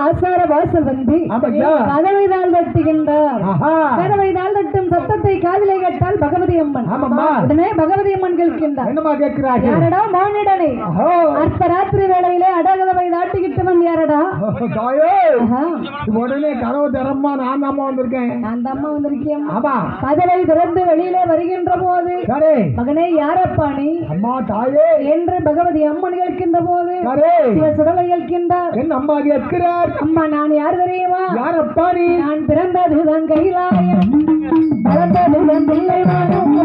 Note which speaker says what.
Speaker 1: ஆசார வாசல் வந்து கதவை தாள் தட்டுகின்றார். கதவை தாள் தட்டும் சத்தத்தை காதிலே கேட்டால் பகவதி அம்மன். உடனே பகவதி அம்மன் கேட்கிறார், யாரடா மானிடனே, அர்த்தராத்திரி வேளையிலே அடகதவை தாட்டிக்கிட்டவன் யாரடா?
Speaker 2: உடனே கதவு திறமா நான் அம்மா வந்திருக்கேன்.
Speaker 1: அந்த அம்மா வந்திருக்கேன். கதவை திறந்து வெளியிலே வருகின்ற போது மகனே யாரப்பா நீ
Speaker 2: அம்மா தாயே
Speaker 1: என்று பகவதி அம்மன் கேட்கின்ற போது சுடலை கேட்கின்றார்.
Speaker 2: என் அம்மா கேட்கிறார்,
Speaker 1: அம்மா நான் யார் தெரியுமா?
Speaker 2: யாரப்பா நீ?
Speaker 1: நான் பிறந்ததுதான் கைலாயம், வளர்ந்ததுதான் பிள்ளைவானம்.